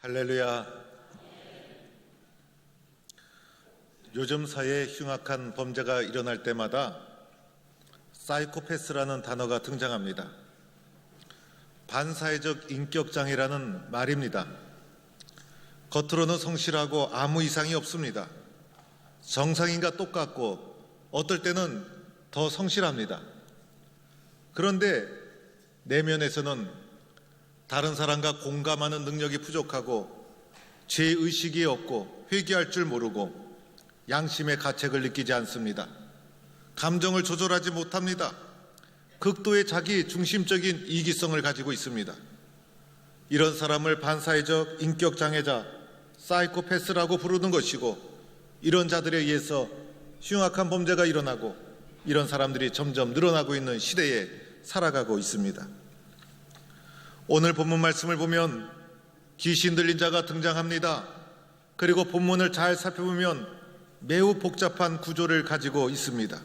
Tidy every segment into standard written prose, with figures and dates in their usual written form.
할렐루야. 요즘 사회에 흉악한 범죄가 일어날 때마다 사이코패스라는 단어가 등장합니다. 반사회적 인격장애라는 말입니다. 겉으로는 성실하고 아무 이상이 없습니다. 정상인과 똑같고 어떨 때는 더 성실합니다. 그런데 내면에서는 다른 사람과 공감하는 능력이 부족하고 죄의식이 없고 회개할 줄 모르고 양심의 가책을 느끼지 않습니다. 감정을 조절하지 못합니다. 극도의 자기 중심적인 이기성을 가지고 있습니다. 이런 사람을 반사회적 인격장애자, 사이코패스라고 부르는 것이고, 이런 자들에 의해서 흉악한 범죄가 일어나고 이런 사람들이 점점 늘어나고 있는 시대에 살아가고 있습니다. 오늘 본문 말씀을 보면 귀신 들린 자가 등장합니다. 그리고 본문을 잘 살펴보면 매우 복잡한 구조를 가지고 있습니다.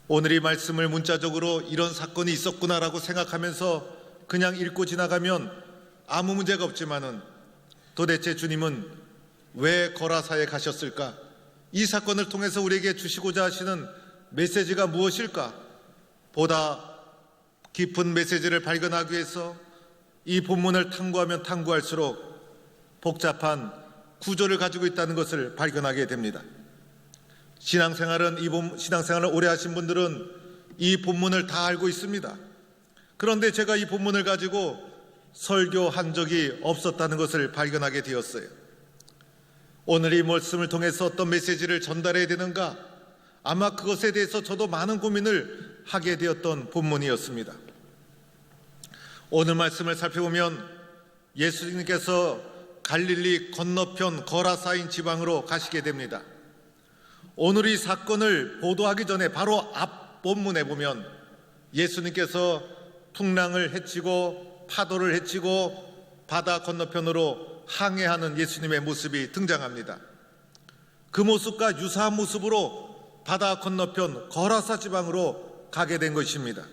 오늘 이 말씀을 문자적으로 이런 사건이 있었구나라고 생각하면서 그냥 읽고 지나가면 아무 문제가 없지만은 도대체 주님은 왜 거라사에 가셨을까? 이 사건을 통해서 우리에게 주시고자 하시는 메시지가 무엇일까? 보다 깊은 메시지를 발견하기 위해서 이 본문을 탐구하면 탐구할수록 복잡한 구조를 가지고 있다는 것을 발견하게 됩니다. 신앙생활을 오래 하신 분들은 이 본문을 다 알고 있습니다. 그런데 제가 이 본문을 가지고 설교한 적이 없었다는 것을 발견하게 되었어요. 오늘 이 말씀을 통해서 어떤 메시지를 전달해야 되는가? 아마 그것에 대해서 저도 많은 고민을 하게 되었던 본문이었습니다. 오늘 말씀을 살펴보면 예수님께서 갈릴리 건너편 거라사인 지방으로 가시게 됩니다. 오늘 이 사건을 보도하기 전에 바로 앞 본문에 보면 예수님께서 풍랑을 헤치고 파도를 헤치고 바다 건너편으로 항해하는 예수님의 모습이 등장합니다. 그 모습과 유사한 모습으로 바다 건너편 거라사 지방으로 가게 된 것입니다.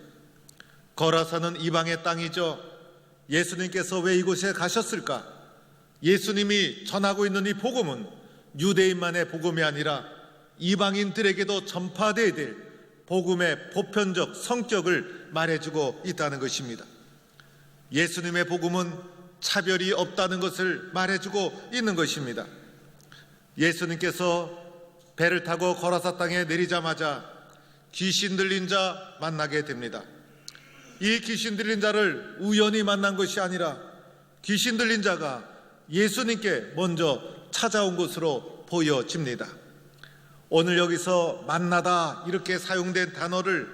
거라사는 이방의 땅이죠. 예수님께서 왜 이곳에 가셨을까? 예수님이 전하고 있는 이 복음은 유대인만의 복음이 아니라 이방인들에게도 전파되어야 될 복음의 보편적 성격을 말해주고 있다는 것입니다. 예수님의 복음은 차별이 없다는 것을 말해주고 있는 것입니다. 예수님께서 배를 타고 거라사 땅에 내리자마자 귀신 들린 자 만나게 됩니다. 이 귀신 들린 자를 우연히 만난 것이 아니라 귀신 들린 자가 예수님께 먼저 찾아온 것으로 보여집니다. 오늘 여기서 만나다 이렇게 사용된 단어를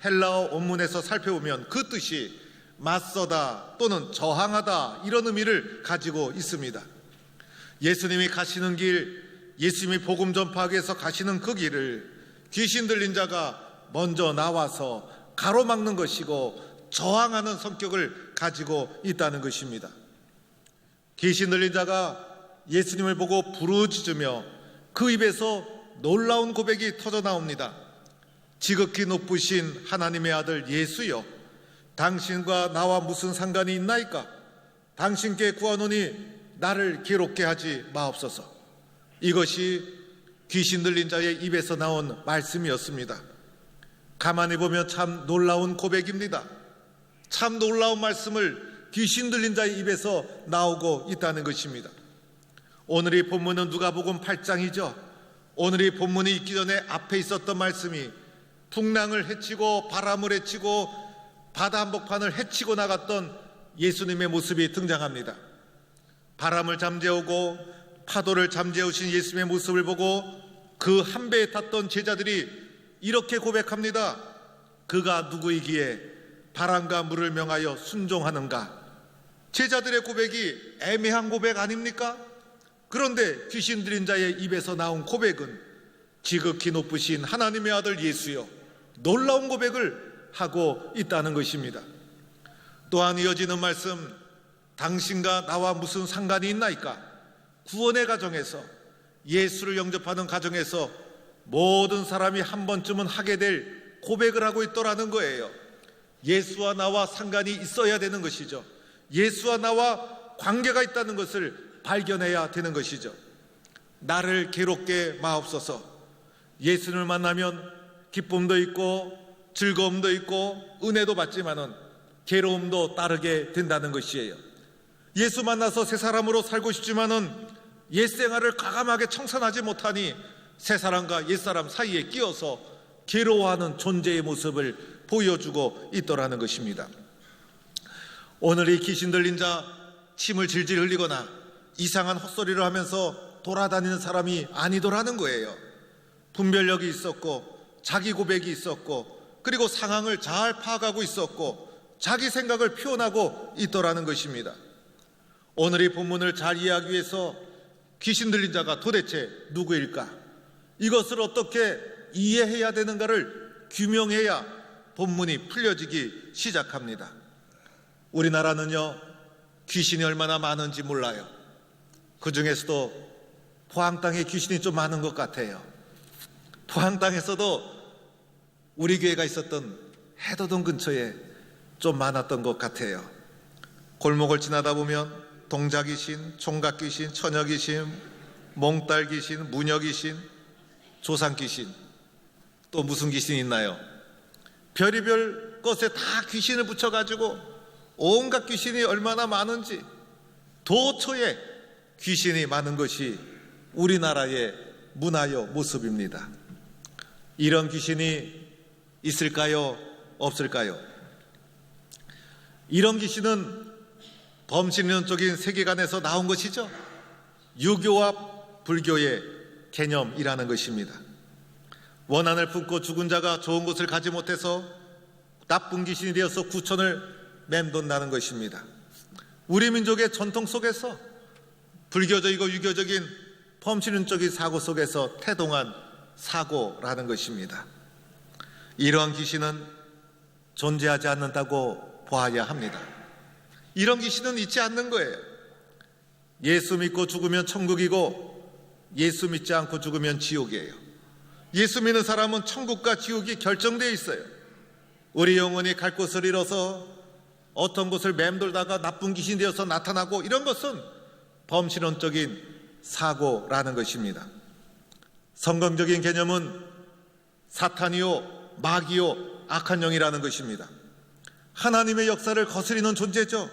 헬라어 원문에서 살펴보면 그 뜻이 맞서다 또는 저항하다 이런 의미를 가지고 있습니다. 예수님이 가시는 길, 예수님이 복음 전파하기 위해서 가시는 그 길을 귀신 들린 자가 먼저 나와서 가로막는 것이고 저항하는 성격을 가지고 있다는 것입니다. 귀신 들린 자가 예수님을 보고 부르짖으며 그 입에서 놀라운 고백이 터져 나옵니다. 지극히 높으신 하나님의 아들 예수여, 당신과 나와 무슨 상관이 있나이까? 당신께 구하노니 나를 괴롭게 하지 마옵소서. 이것이 귀신 들린 자의 입에서 나온 말씀이었습니다. 가만히 보면 참 놀라운 고백입니다. 참 놀라운 말씀을 귀신 들린 자의 입에서 나오고 있다는 것입니다. 오늘 이 본문은 누가복음 8장이죠. 오늘 이 본문이 있기 전에 앞에 있었던 말씀이 풍랑을 헤치고 바람을 헤치고 바다 한복판을 헤치고 나갔던 예수님의 모습이 등장합니다. 바람을 잠재우고 파도를 잠재우신 예수님의 모습을 보고 그 한 배에 탔던 제자들이 이렇게 고백합니다. 그가 누구이기에 바람과 물을 명하여 순종하는가? 제자들의 고백이 애매한 고백 아닙니까? 그런데 귀신 들린 자의 입에서 나온 고백은 지극히 높으신 하나님의 아들 예수여, 놀라운 고백을 하고 있다는 것입니다. 또한 이어지는 말씀, 당신과 나와 무슨 상관이 있나이까? 구원의 가정에서, 예수를 영접하는 가정에서 모든 사람이 한 번쯤은 하게 될 고백을 하고 있더라는 거예요. 예수와 나와 상관이 있어야 되는 것이죠. 예수와 나와 관계가 있다는 것을 발견해야 되는 것이죠. 나를 괴롭게 마옵소서. 예수님을 만나면 기쁨도 있고 즐거움도 있고 은혜도 받지만은 괴로움도 따르게 된다는 것이에요. 예수 만나서 새 사람으로 살고 싶지만은 옛 생활을 과감하게 청산하지 못하니 새 사람과 옛 사람 사이에 끼어서 괴로워하는 존재의 모습을 보여주고 있더라는 것입니다. 오늘 이 귀신 들린 자 침을 질질 흘리거나 이상한 헛소리를 하면서 돌아다니는 사람이 아니더라는 거예요. 분별력이 있었고 자기 고백이 있었고 그리고 상황을 잘 파악하고 있었고 자기 생각을 표현하고 있더라는 것입니다. 오늘 이 본문을 잘 이해하기 위해서 귀신 들린 자가 도대체 누구일까? 이것을 어떻게 이해해야 되는가를 규명해야 본문이 풀려지기 시작합니다. 우리나라는요, 귀신이 얼마나 많은지 몰라요. 그 중에서도 포항 땅에 귀신이 좀 많은 것 같아요. 포항 땅에서도 우리 교회가 있었던 해도동 근처에 좀 많았던 것 같아요. 골목을 지나다 보면 동자귀신, 총각귀신, 처녀귀신, 몽딸귀신, 무녀귀신, 조상귀신, 또 무슨 귀신이 있나요? 별의별 것에 다 귀신을 붙여가지고 온갖 귀신이 얼마나 많은지, 도처에 귀신이 많은 것이 우리나라의 문화요 모습입니다. 이런 귀신이 있을까요? 없을까요? 이런 귀신은 범신론적인 세계관에서 나온 것이죠. 유교와 불교의 개념이라는 것입니다. 원한을 품고 죽은 자가 좋은 것을 가지 못해서 나쁜 귀신이 되어서 구천을 맴돈다는 것입니다. 우리 민족의 전통 속에서 불교적이고 유교적인 범신론적인 사고 속에서 태동한 사고라는 것입니다. 이러한 귀신은 존재하지 않는다고 보아야 합니다. 이런 귀신은 있지 않는 거예요. 예수 믿고 죽으면 천국이고 예수 믿지 않고 죽으면 지옥이에요. 예수 믿는 사람은 천국과 지옥이 결정되어 있어요. 우리 영혼이 갈 곳을 잃어서 어떤 곳을 맴돌다가 나쁜 귀신이 되어서 나타나고 이런 것은 범신론적인 사고라는 것입니다. 성경적인 개념은 사탄이요, 마귀요, 악한 영이라는 것입니다. 하나님의 역사를 거스리는 존재죠.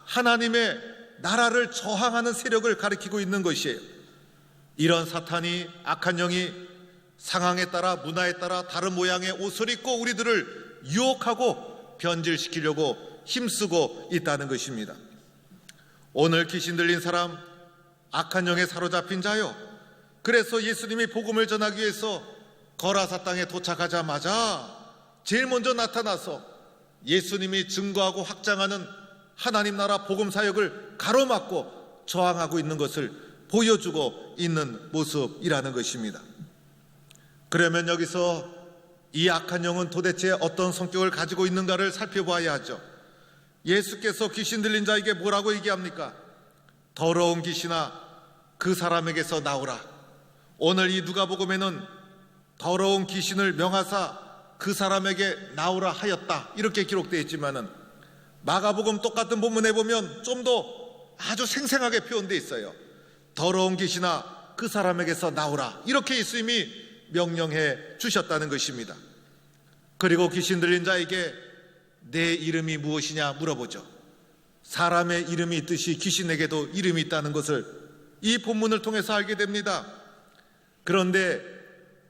하나님의 나라를 저항하는 세력을 가리키고 있는 것이에요. 이런 사탄이, 악한 영이 상황에 따라, 문화에 따라 다른 모양의 옷을 입고 우리들을 유혹하고 변질시키려고 힘쓰고 있다는 것입니다. 오늘 귀신 들린 사람, 악한 영에 사로잡힌 자요, 그래서 예수님이 복음을 전하기 위해서 거라사 땅에 도착하자마자 제일 먼저 나타나서 예수님이 증거하고 확장하는 하나님 나라 복음 사역을 가로막고 저항하고 있는 것을 보여주고 있는 모습이라는 것입니다. 그러면 여기서 이 악한 영은 도대체 어떤 성격을 가지고 있는가를 살펴봐야 하죠. 예수께서 귀신 들린 자에게 뭐라고 얘기합니까? 더러운 귀신아, 그 사람에게서 나오라. 오늘 이 누가복음에는 더러운 귀신을 명하사 그 사람에게 나오라 하였다, 이렇게 기록되어 있지만은 마가복음 똑같은 본문에 보면 좀 더 아주 생생하게 표현되어 있어요. 더러운 귀신아, 그 사람에게서 나오라, 이렇게 예수님이 명령해 주셨다는 것입니다. 그리고 귀신 들린 자에게 내 이름이 무엇이냐 물어보죠. 사람의 이름이 있듯이 귀신에게도 이름이 있다는 것을 이 본문을 통해서 알게 됩니다. 그런데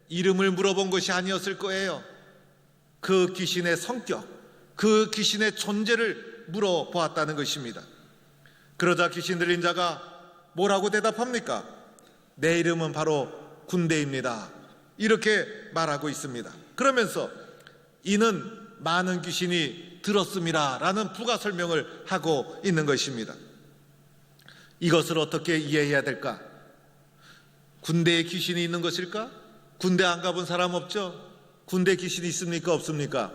이름을 물어본 것이 아니었을 거예요. 그 귀신의 성격, 그 귀신의 존재를 물어보았다는 것입니다. 그러자 귀신 들린 자가 뭐라고 대답합니까? 내 이름은 바로 군대입니다, 이렇게 말하고 있습니다. 그러면서 이는 많은 귀신이 들었습니다 라는 부가 설명을 하고 있는 것입니다. 이것을 어떻게 이해해야 될까? 군대에 귀신이 있는 것일까? 군대 안 가본 사람 없죠? 군대 귀신이 있습니까? 없습니까?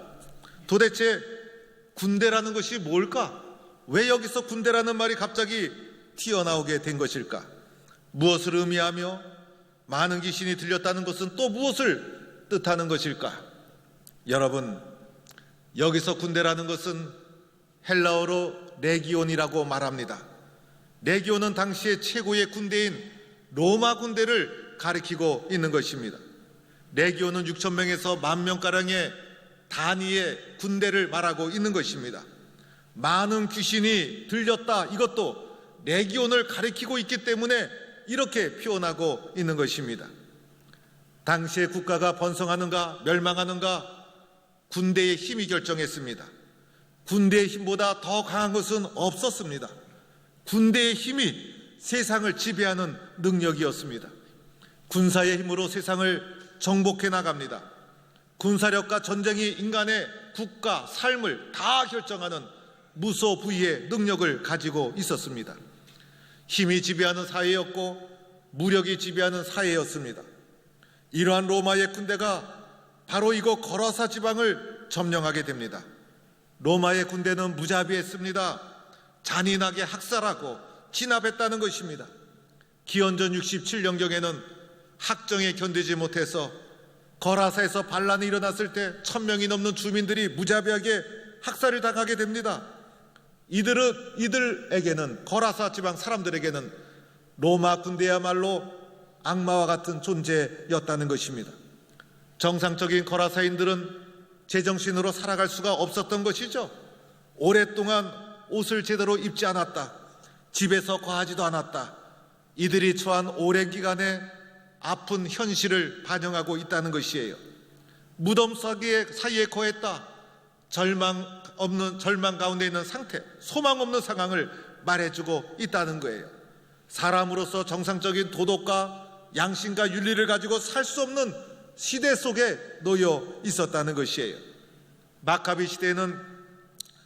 도대체 군대라는 것이 뭘까? 왜 여기서 군대라는 말이 갑자기 튀어나오게 된 것일까? 무엇을 의미하며 많은 귀신이 들렸다는 것은 또 무엇을 뜻하는 것일까? 여러분, 여기서 군대라는 것은 헬라어로 레기온이라고 말합니다. 레기온은 당시의 최고의 군대인 로마 군대를 가리키고 있는 것입니다. 레기온은 6,000명에서 10,000명가량의 단위의 군대를 말하고 있는 것입니다. 많은 귀신이 들렸다, 이것도 레기온을 가리키고 있기 때문에 이렇게 표현하고 있는 것입니다. 당시의 국가가 번성하는가 멸망하는가 군대의 힘이 결정했습니다. 군대의 힘보다 더 강한 것은 없었습니다. 군대의 힘이 세상을 지배하는 능력이었습니다. 군사의 힘으로 세상을 정복해 나갑니다. 군사력과 전쟁이 인간의 국가, 삶을 다 결정하는 무소부위의 능력을 가지고 있었습니다. 힘이 지배하는 사회였고 무력이 지배하는 사회였습니다. 이러한 로마의 군대가 바로 이곳 거라사 지방을 점령하게 됩니다. 로마의 군대는 무자비했습니다. 잔인하게 학살하고 진압했다는 것입니다. 기원전 67년경에는 학정에 견디지 못해서 거라사에서 반란이 일어났을 때 1,000명이 넘는 주민들이 무자비하게 학살을 당하게 됩니다. 이들에게는, 거라사 지방 사람들에게는 로마 군대야말로 악마와 같은 존재였다는 것입니다. 정상적인 거라사인들은 제정신으로 살아갈 수가 없었던 것이죠. 오랫동안 옷을 제대로 입지 않았다, 집에서 거하지도 않았다. 이들이 처한 오랜 기간에 아픈 현실을 반영하고 있다는 것이에요. 무덤 사이에 거했다, 절망 가운데 있는 상태, 소망 없는 상황을 말해주고 있다는 거예요. 사람으로서 정상적인 도덕과 양심과 윤리를 가지고 살 수 없는 시대 속에 놓여 있었다는 것이에요. 마카비 시대에는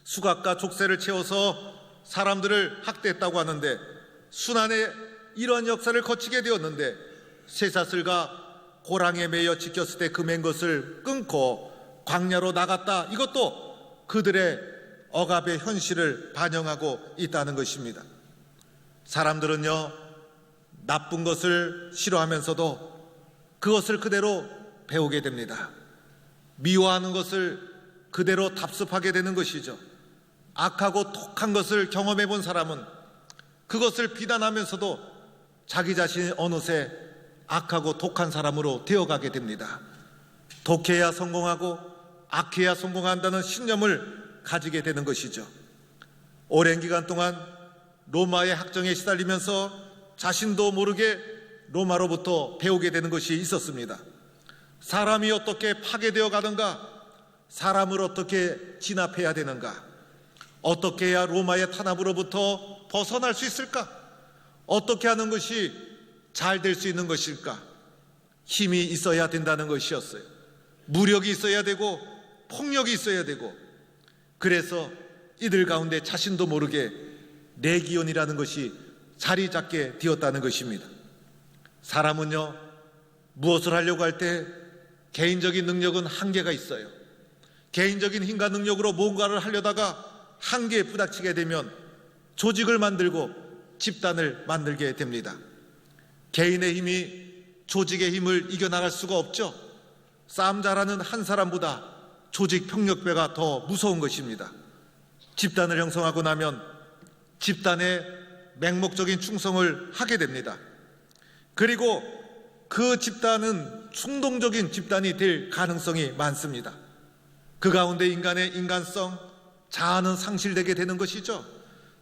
수갑과 족쇄를 채워서 사람들을 학대했다고 하는데, 순환의 이러한 역사를 거치게 되었는데, 쇠사슬과 고랑에 매여 지켰을 때 그 맨 것을 끊고 광야로 나갔다, 이것도 그들의 억압의 현실을 반영하고 있다는 것입니다. 사람들은요, 나쁜 것을 싫어하면서도 그것을 그대로 배우게 됩니다. 미워하는 것을 그대로 답습하게 되는 것이죠. 악하고 독한 것을 경험해 본 사람은 그것을 비난하면서도 자기 자신이 어느새 악하고 독한 사람으로 되어가게 됩니다. 독해야 성공하고 악해야 성공한다는 신념을 가지게 되는 것이죠. 오랜 기간 동안 로마의 학정에 시달리면서 자신도 모르게 로마로부터 배우게 되는 것이 있었습니다. 사람이 어떻게 파괴되어 가는가, 사람을 어떻게 진압해야 되는가, 어떻게 해야 로마의 탄압으로부터 벗어날 수 있을까, 어떻게 하는 것이 잘 될 수 있는 것일까. 힘이 있어야 된다는 것이었어요. 무력이 있어야 되고 폭력이 있어야 되고, 그래서 이들 가운데 자신도 모르게 레기온이라는 것이 자리 잡게 되었다는 것입니다. 사람은요, 무엇을 하려고 할 때 개인적인 능력은 한계가 있어요. 개인적인 힘과 능력으로 뭔가를 하려다가 한계에 부닥치게 되면 조직을 만들고 집단을 만들게 됩니다. 개인의 힘이 조직의 힘을 이겨나갈 수가 없죠. 싸움 잘하는 한 사람보다 조직 병력배가 더 무서운 것입니다. 집단을 형성하고 나면 집단에 맹목적인 충성을 하게 됩니다. 그리고 그 집단은 충동적인 집단이 될 가능성이 많습니다. 그 가운데 인간의 인간성, 자아는 상실되게 되는 것이죠.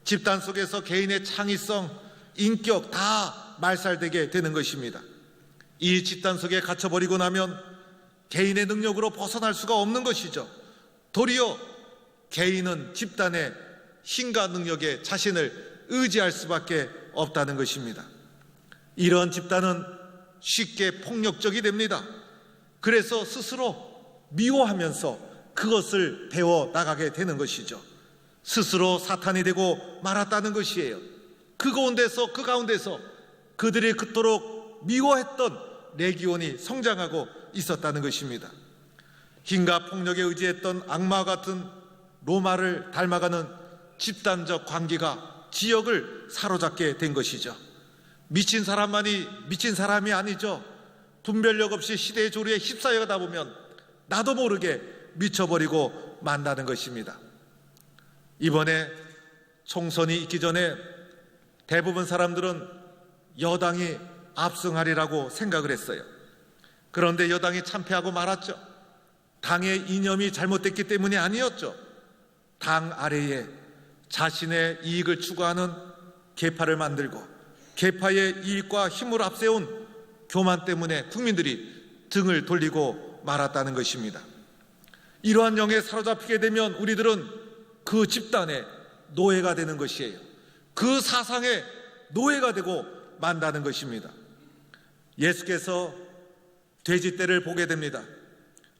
집단 속에서 개인의 창의성, 인격 다 말살되게 되는 것입니다. 이 집단 속에 갇혀버리고 나면 개인의 능력으로 벗어날 수가 없는 것이죠. 도리어 개인은 집단의 힘과 능력에 자신을 의지할 수밖에 없다는 것입니다. 이런 집단은 쉽게 폭력적이 됩니다. 그래서 스스로 미워하면서 그것을 배워 나가게 되는 것이죠. 스스로 사탄이 되고 말았다는 것이에요. 그 가운데서 그들이 그토록 미워했던 레기온이 성장하고 있었다는 것입니다. 힘과 폭력에 의지했던 악마와 같은 로마를 닮아가는 집단적 관계가 지역을 사로잡게 된 것이죠. 미친 사람만이 미친 사람이 아니죠. 분별력 없이 시대의 조류에 휩싸여가다 보면 나도 모르게 미쳐버리고 만다는 것입니다. 이번에 총선이 있기 전에 대부분 사람들은 여당이 압승하리라고 생각을 했어요. 그런데 여당이 참패하고 말았죠. 당의 이념이 잘못됐기 때문이 아니었죠. 당 아래에 자신의 이익을 추구하는 계파를 만들고 계파의 이익과 힘을 앞세운 교만 때문에 국민들이 등을 돌리고 말았다는 것입니다. 이러한 영에 사로잡히게 되면 우리들은 그 집단의 노예가 되는 것이에요. 그 사상의 노예가 되고 만다는 것입니다. 예수께서 돼지떼를 보게 됩니다.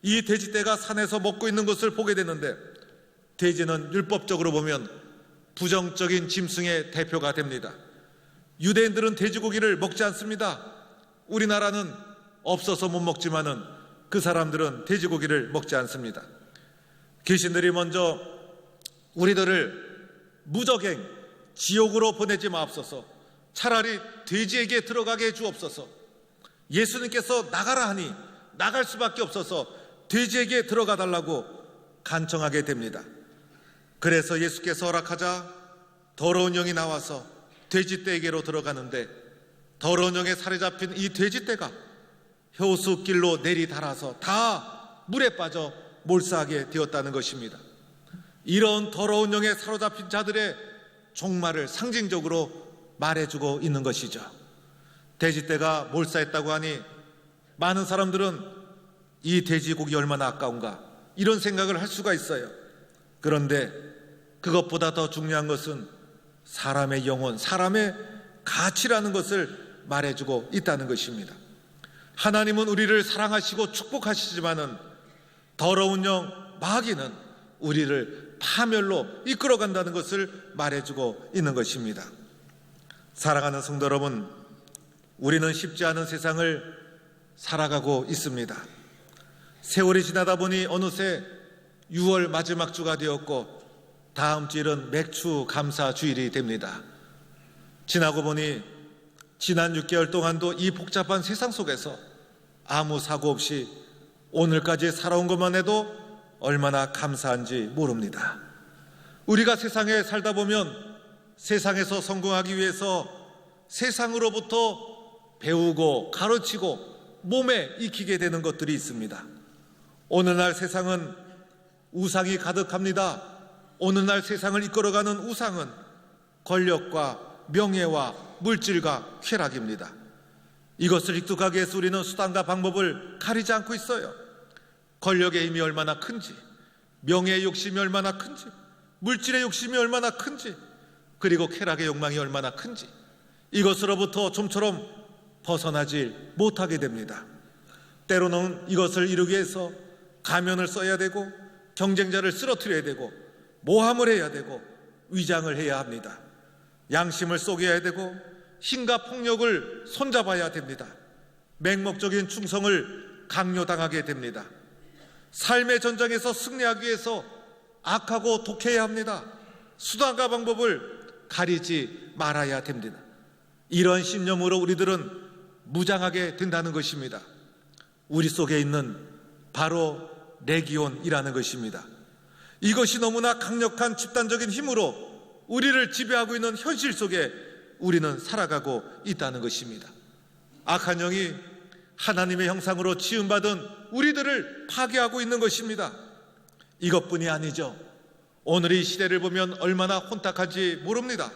이 돼지떼가 산에서 먹고 있는 것을 보게 되는데, 돼지는 율법적으로 보면 부정적인 짐승의 대표가 됩니다. 유대인들은 돼지고기를 먹지 않습니다. 우리나라는 없어서 못 먹지만은 그 사람들은 돼지고기를 먹지 않습니다. 귀신들이 먼저 우리들을 무적행 지옥으로 보내지 마옵소서, 차라리 돼지에게 들어가게 해 주옵소서. 예수님께서 나가라 하니 나갈 수밖에 없어서 돼지에게 들어가 달라고 간청하게 됩니다. 그래서 예수께서 허락하자 더러운 영이 나와서 돼지떼에게로 들어가는데, 더러운 영에 사로잡힌 이 돼지떼가 효수길로 내리달아서 다 물에 빠져 몰사하게 되었다는 것입니다. 이런 더러운 영에 사로잡힌 자들의 종말을 상징적으로 말해주고 있는 것이죠. 돼지떼가 몰사했다고 하니 많은 사람들은 이 돼지고기 얼마나 아까운가 이런 생각을 할 수가 있어요. 그런데 그것보다 더 중요한 것은 사람의 영혼, 사람의 가치라는 것을 말해주고 있다는 것입니다. 하나님은 우리를 사랑하시고 축복하시지만은 더러운 영 마귀는 우리를 파멸로 이끌어간다는 것을 말해주고 있는 것입니다. 사랑하는 성도 여러분, 우리는 쉽지 않은 세상을 살아가고 있습니다. 세월이 지나다 보니 어느새 6월 마지막 주가 되었고 다음 주일은 맥주 감사 주일이 됩니다. 지나고 보니 지난 6개월 동안도 이 복잡한 세상 속에서 아무 사고 없이 오늘까지 살아온 것만 해도 얼마나 감사한지 모릅니다. 우리가 세상에 살다 보면 세상에서 성공하기 위해서 세상으로부터 배우고 가르치고 몸에 익히게 되는 것들이 있습니다. 오늘날 세상은 우상이 가득합니다. 오늘날 세상을 이끌어가는 우상은 권력과 명예와 물질과 쾌락입니다. 이것을 획득하기 위해서 우리는 수단과 방법을 가리지 않고 있어요. 권력의 힘이 얼마나 큰지, 명예의 욕심이 얼마나 큰지, 물질의 욕심이 얼마나 큰지, 그리고 쾌락의 욕망이 얼마나 큰지, 이것으로부터 좀처럼 벗어나지 못하게 됩니다. 때로는 이것을 이루기 위해서 가면을 써야 되고 경쟁자를 쓰러뜨려야 되고 모함을 해야 되고 위장을 해야 합니다. 양심을 속여야 되고 힘과 폭력을 손잡아야 됩니다. 맹목적인 충성을 강요당하게 됩니다. 삶의 전장에서 승리하기 위해서 악하고 독해야 합니다. 수단과 방법을 가리지 말아야 됩니다. 이런 신념으로 우리들은 무장하게 된다는 것입니다. 우리 속에 있는 바로 레기온이라는 것입니다. 이것이 너무나 강력한 집단적인 힘으로 우리를 지배하고 있는 현실 속에 우리는 살아가고 있다는 것입니다. 악한 영이 하나님의 형상으로 지음받은 우리들을 파괴하고 있는 것입니다. 이것뿐이 아니죠. 오늘 이 시대를 보면 얼마나 혼탁한지 모릅니다.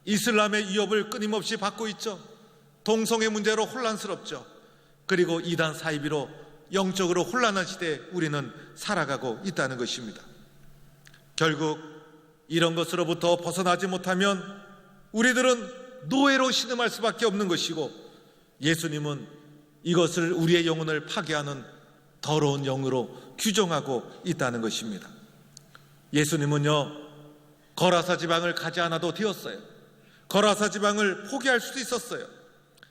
이슬람의 위협을 끊임없이 받고 있죠. 동성애 문제로 혼란스럽죠. 그리고 이단 사이비로 영적으로 혼란한 시대에 우리는 살아가고 있다는 것입니다. 결국 이런 것으로부터 벗어나지 못하면 우리들은 노예로 신음할 수밖에 없는 것이고, 예수님은 이것을 우리의 영혼을 파괴하는 더러운 영으로 규정하고 있다는 것입니다. 예수님은요, 거라사 지방을 가지 않아도 되었어요. 거라사 지방을 포기할 수도 있었어요.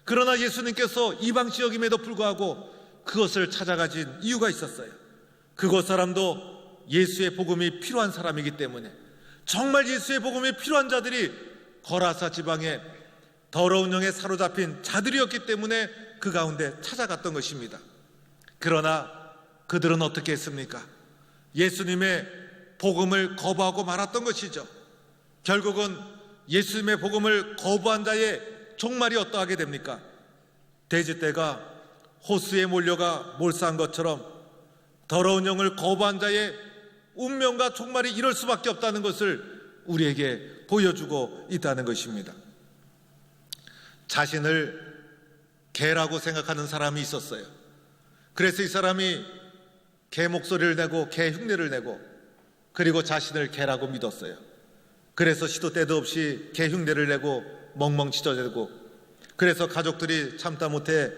그러나 예수님께서 이방 지역임에도 불구하고 그것을 찾아가진 이유가 있었어요. 그곳 사람도 예수의 복음이 필요한 사람이기 때문에, 정말 예수의 복음이 필요한 자들이 거라사 지방에 더러운 영에 사로잡힌 자들이었기 때문에 그 가운데 찾아갔던 것입니다. 그러나 그들은 어떻게 했습니까? 예수님의 복음을 거부하고 말았던 것이죠. 결국은 예수님의 복음을 거부한 자의 종말이 어떠하게 됩니까? 돼지떼가 호수에 몰려가 몰사한 것처럼 더러운 영을 거부한 자의 운명과 종말이 이럴 수밖에 없다는 것을 우리에게 보여주고 있다는 것입니다. 자신을 개라고 생각하는 사람이 있었어요. 그래서 이 사람이 개 목소리를 내고 개 흉내를 내고 그리고 자신을 개라고 믿었어요. 그래서 시도 때도 없이 개 흉내를 내고 멍멍 짖어대고, 그래서 가족들이 참다 못해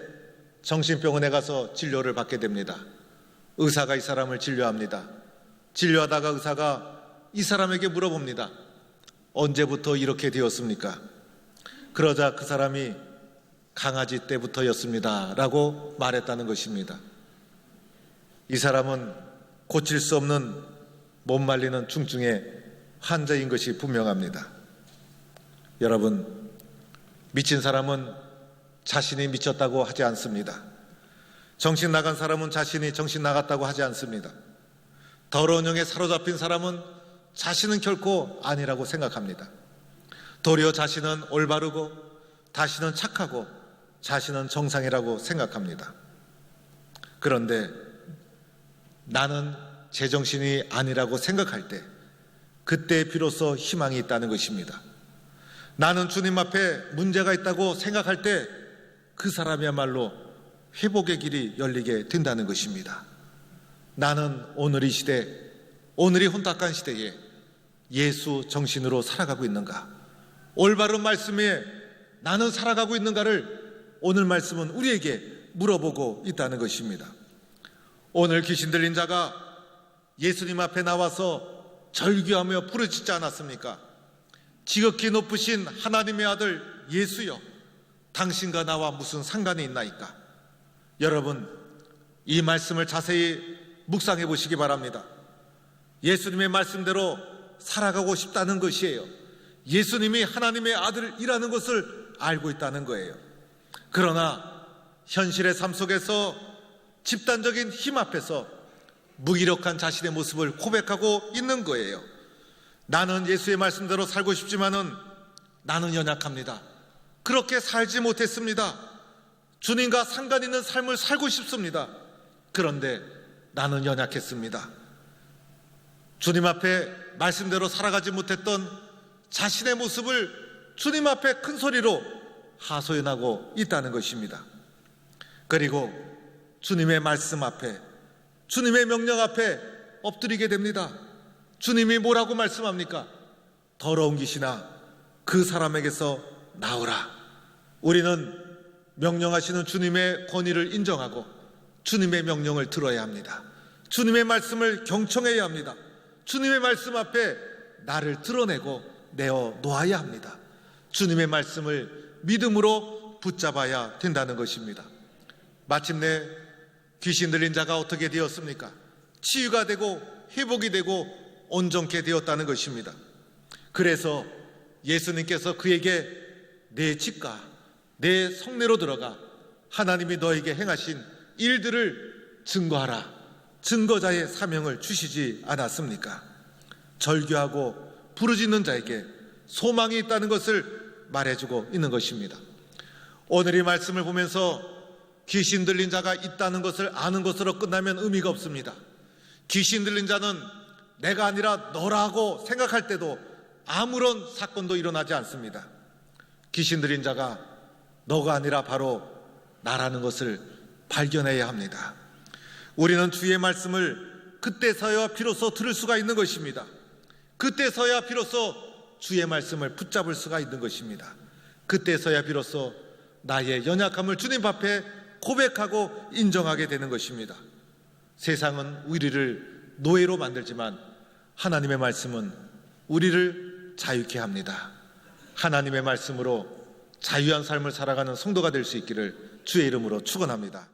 정신병원에 가서 진료를 받게 됩니다. 의사가 이 사람을 진료합니다. 진료하다가 의사가 이 사람에게 물어봅니다. 언제부터 이렇게 되었습니까? 그러자 그 사람이 강아지 때부터였습니다 라고 말했다는 것입니다. 이 사람은 고칠 수 없는 못 말리는 중증의 환자인 것이 분명합니다. 여러분, 미친 사람은 자신이 미쳤다고 하지 않습니다. 정신 나간 사람은 자신이 정신 나갔다고 하지 않습니다. 더러운 영에 사로잡힌 사람은 자신은 결코 아니라고 생각합니다. 도리어 자신은 올바르고 자신은 착하고 자신은 정상이라고 생각합니다. 그런데 나는 제정신이 아니라고 생각할 때, 그때 비로소 희망이 있다는 것입니다. 나는 주님 앞에 문제가 있다고 생각할 때 그 사람이야말로 회복의 길이 열리게 된다는 것입니다. 나는 오늘 이 시대, 오늘 이 혼탁한 시대에 예수 정신으로 살아가고 있는가? 올바른 말씀에 나는 살아가고 있는가를 오늘 말씀은 우리에게 물어보고 있다는 것입니다. 오늘 귀신 들린 자가 예수님 앞에 나와서 절규하며 부르짖지 않았습니까? 지극히 높으신 하나님의 아들 예수여, 당신과 나와 무슨 상관이 있나이까? 여러분, 이 말씀을 자세히 묵상해 보시기 바랍니다. 예수님의 말씀대로 살아가고 싶다는 것이에요. 예수님이 하나님의 아들이라는 것을 알고 있다는 거예요. 그러나 현실의 삶 속에서 집단적인 힘 앞에서 무기력한 자신의 모습을 고백하고 있는 거예요. 나는 예수의 말씀대로 살고 싶지만은 나는 연약합니다. 그렇게 살지 못했습니다. 주님과 상관 있는 삶을 살고 싶습니다. 그런데 나는 연약했습니다. 주님 앞에 말씀대로 살아가지 못했던 자신의 모습을 주님 앞에 큰 소리로 하소연하고 있다는 것입니다. 그리고 주님의 말씀 앞에, 주님의 명령 앞에 엎드리게 됩니다. 주님이 뭐라고 말씀합니까? 더러운 귀신아, 그 사람에게서 나오라. 우리는 명령하시는 주님의 권위를 인정하고 주님의 명령을 들어야 합니다. 주님의 말씀을 경청해야 합니다. 주님의 말씀 앞에 나를 드러내고 내어 놓아야 합니다. 주님의 말씀을 믿음으로 붙잡아야 된다는 것입니다. 마침내 귀신 들린 자가 어떻게 되었습니까? 치유가 되고 회복이 되고 온전케 되었다는 것입니다. 그래서 예수님께서 그에게 내 집과 내 성내로 들어가 하나님이 너에게 행하신 일들을 증거하라, 증거자의 사명을 주시지 않았습니까? 절규하고 부르짖는 자에게 소망이 있다는 것을 말해주고 있는 것입니다. 오늘 이 말씀을 보면서 귀신 들린 자가 있다는 것을 아는 것으로 끝나면 의미가 없습니다. 귀신 들린 자는 내가 아니라 너라고 생각할 때도 아무런 사건도 일어나지 않습니다. 귀신 들린 자가 너가 아니라 바로 나라는 것을 발견해야 합니다. 우리는 주의 말씀을 그때서야 비로소 들을 수가 있는 것입니다. 그때서야 비로소 주의 말씀을 붙잡을 수가 있는 것입니다. 그때서야 비로소 나의 연약함을 주님 앞에 고백하고 인정하게 되는 것입니다. 세상은 우리를 노예로 만들지만 하나님의 말씀은 우리를 자유케 합니다. 하나님의 말씀으로 자유한 삶을 살아가는 성도가 될 수 있기를 주의 이름으로 축원합니다.